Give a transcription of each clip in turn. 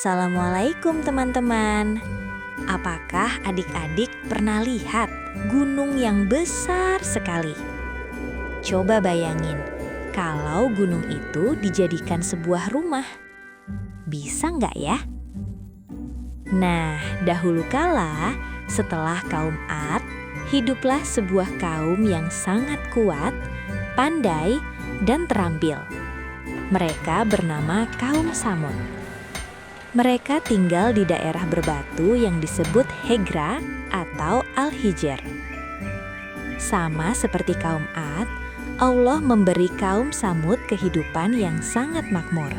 Assalamualaikum teman-teman. Apakah adik-adik pernah lihat gunung yang besar sekali? Coba bayangin, kalau gunung itu dijadikan sebuah rumah. Bisa nggak ya? Nah, dahulu kala, setelah kaum Ad, hiduplah sebuah kaum yang sangat kuat, pandai, dan terampil. Mereka bernama kaum Tsamud. Mereka tinggal di daerah berbatu yang disebut Hegra atau Al-Hijr. Sama seperti kaum Ad, Allah memberi kaum Tsamud kehidupan yang sangat makmur.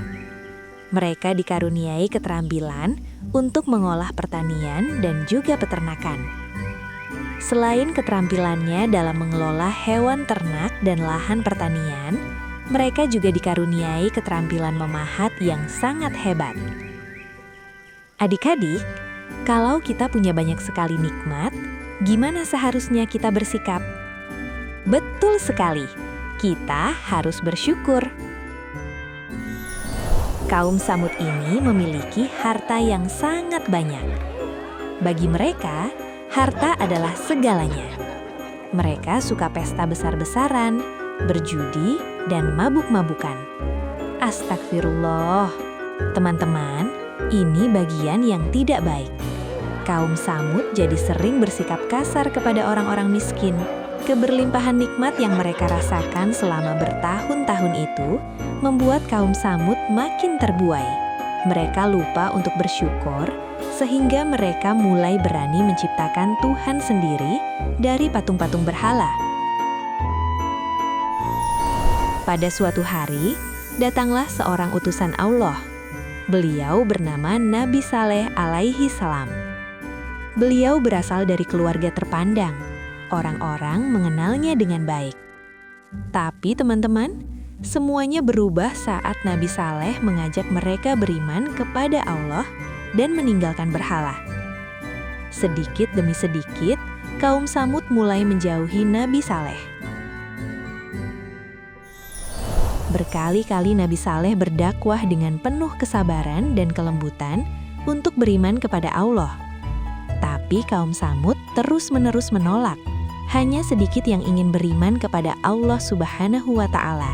Mereka dikaruniai keterampilan untuk mengolah pertanian dan juga peternakan. Selain keterampilannya dalam mengelola hewan ternak dan lahan pertanian, mereka juga dikaruniai keterampilan memahat yang sangat hebat. Adik-adik, kalau kita punya banyak sekali nikmat, gimana seharusnya kita bersikap? Betul sekali, kita harus bersyukur. Kaum Tsamud ini memiliki harta yang sangat banyak. Bagi mereka, harta adalah segalanya. Mereka suka pesta besar-besaran, berjudi, dan mabuk-mabukan. Astagfirullah, teman-teman. Ini bagian yang tidak baik. Kaum Tsamud jadi sering bersikap kasar kepada orang-orang miskin. Keberlimpahan nikmat yang mereka rasakan selama bertahun-tahun itu membuat kaum Tsamud makin terbuai. Mereka lupa untuk bersyukur, sehingga mereka mulai berani menciptakan Tuhan sendiri dari patung-patung berhala. Pada suatu hari, datanglah seorang utusan Allah. Beliau bernama Nabi Saleh alaihi salam. Beliau berasal dari keluarga terpandang. Orang-orang mengenalnya dengan baik. Tapi teman-teman, semuanya berubah saat Nabi Saleh mengajak mereka beriman kepada Allah dan meninggalkan berhala. Sedikit demi sedikit, kaum Tsamud mulai menjauhi Nabi Saleh. Berkali-kali Nabi Saleh berdakwah dengan penuh kesabaran dan kelembutan untuk beriman kepada Allah. Tapi kaum Tsamud terus-menerus menolak. Hanya sedikit yang ingin beriman kepada Allah Subhanahu wa Ta'ala.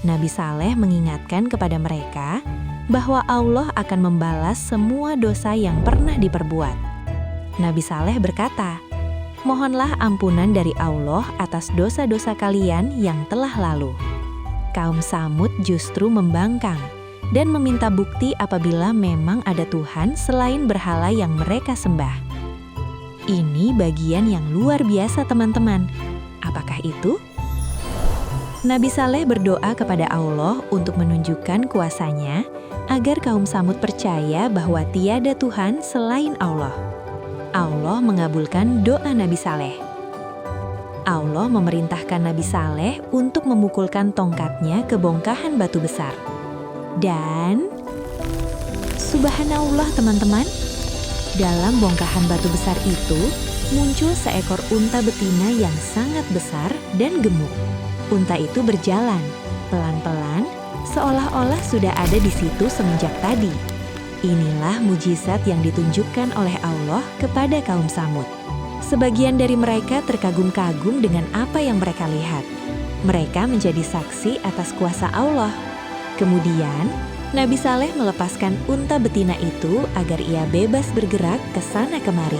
Nabi Saleh mengingatkan kepada mereka bahwa Allah akan membalas semua dosa yang pernah diperbuat. Nabi Saleh berkata, "Mohonlah ampunan dari Allah atas dosa-dosa kalian yang telah lalu." Kaum Tsamud justru membangkang dan meminta bukti apabila memang ada Tuhan selain berhala yang mereka sembah. Ini bagian yang luar biasa, teman-teman. Apakah itu? Nabi Saleh berdoa kepada Allah untuk menunjukkan kuasa-Nya agar kaum Tsamud percaya bahwa tiada Tuhan selain Allah. Allah mengabulkan doa Nabi Saleh. Allah memerintahkan Nabi Saleh untuk memukulkan tongkatnya ke bongkahan batu besar. Dan, subhanallah teman-teman, dalam bongkahan batu besar itu muncul seekor unta betina yang sangat besar dan gemuk. Unta itu berjalan, pelan-pelan, seolah-olah sudah ada di situ semenjak tadi. Inilah mujizat yang ditunjukkan oleh Allah kepada kaum Tsamud. Sebagian dari mereka terkagum-kagum dengan apa yang mereka lihat. Mereka menjadi saksi atas kuasa Allah. Kemudian, Nabi Saleh melepaskan unta betina itu agar ia bebas bergerak ke sana kemari.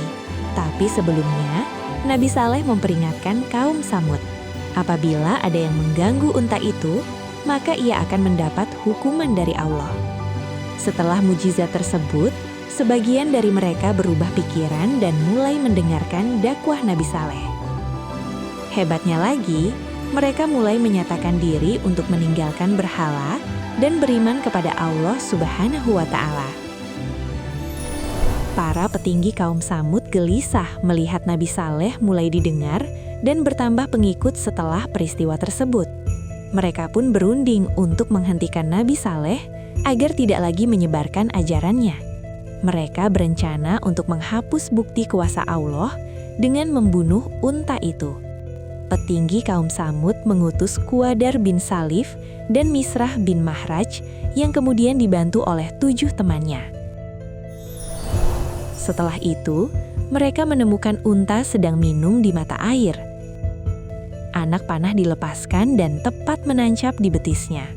Tapi sebelumnya, Nabi Saleh memperingatkan kaum Tsamud. Apabila ada yang mengganggu unta itu, maka ia akan mendapat hukuman dari Allah. Setelah mujizat tersebut, sebagian dari mereka berubah pikiran dan mulai mendengarkan dakwah Nabi Saleh. Hebatnya lagi, mereka mulai menyatakan diri untuk meninggalkan berhala dan beriman kepada Allah Subhanahu wa Ta'ala. Para petinggi kaum Tsamud gelisah melihat Nabi Saleh mulai didengar dan bertambah pengikut setelah peristiwa tersebut. Mereka pun berunding untuk menghentikan Nabi Saleh agar tidak lagi menyebarkan ajarannya. Mereka berencana untuk menghapus bukti kuasa Allah dengan membunuh unta itu. Petinggi kaum Tsamud mengutus Quadar bin Salif dan Misrah bin Mahraj yang kemudian dibantu oleh 7 temannya. Setelah itu, mereka menemukan unta sedang minum di mata air. Anak panah dilepaskan dan tepat menancap di betisnya.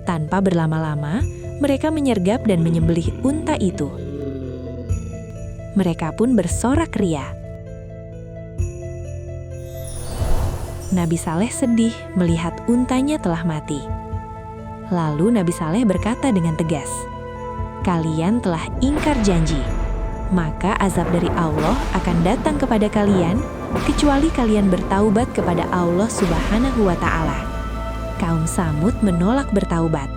Tanpa berlama-lama, mereka menyergap dan menyembelih unta itu. Mereka pun bersorak ria. Nabi Saleh sedih melihat untanya telah mati. Lalu Nabi Saleh berkata dengan tegas, "Kalian telah ingkar janji, maka azab dari Allah akan datang kepada kalian kecuali kalian bertaubat kepada Allah Subhanahu wa Ta'ala." Kaum Tsamud menolak bertaubat.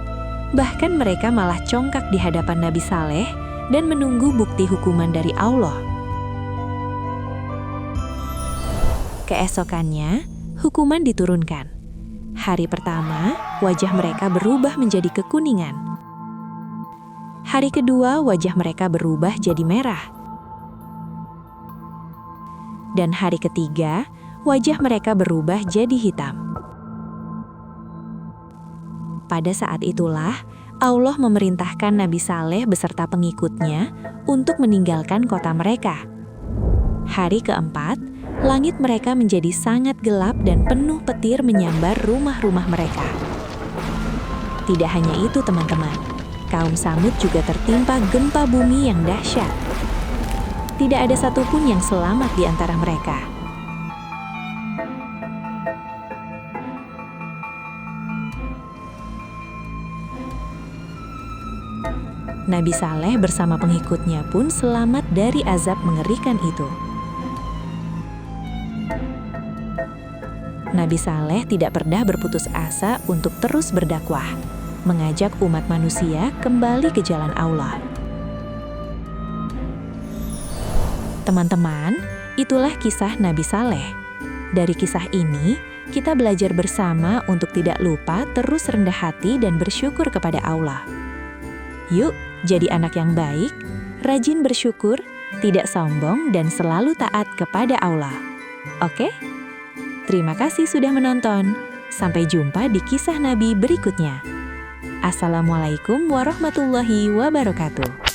Bahkan mereka malah congkak di hadapan Nabi Saleh dan menunggu bukti hukuman dari Allah. Keesokannya, hukuman diturunkan. Hari pertama, wajah mereka berubah menjadi kekuningan. Hari kedua, wajah mereka berubah jadi merah. Dan hari ketiga, wajah mereka berubah jadi hitam. Pada saat itulah, Allah memerintahkan Nabi Saleh beserta pengikutnya untuk meninggalkan kota mereka. Hari keempat, langit mereka menjadi sangat gelap dan penuh petir menyambar rumah-rumah mereka. Tidak hanya itu teman-teman, kaum Tsamud juga tertimpa gempa bumi yang dahsyat. Tidak ada satupun yang selamat di antara mereka. Nabi Saleh bersama pengikutnya pun selamat dari azab mengerikan itu. Nabi Saleh tidak pernah berputus asa untuk terus berdakwah, mengajak umat manusia kembali ke jalan Allah. Teman-teman, itulah kisah Nabi Saleh. Dari kisah ini, kita belajar bersama untuk tidak lupa terus rendah hati dan bersyukur kepada Allah. Yuk, jadi anak yang baik, rajin bersyukur, tidak sombong, dan selalu taat kepada Allah. Oke? Terima kasih sudah menonton. Sampai jumpa di kisah Nabi berikutnya. Assalamualaikum warahmatullahi wabarakatuh.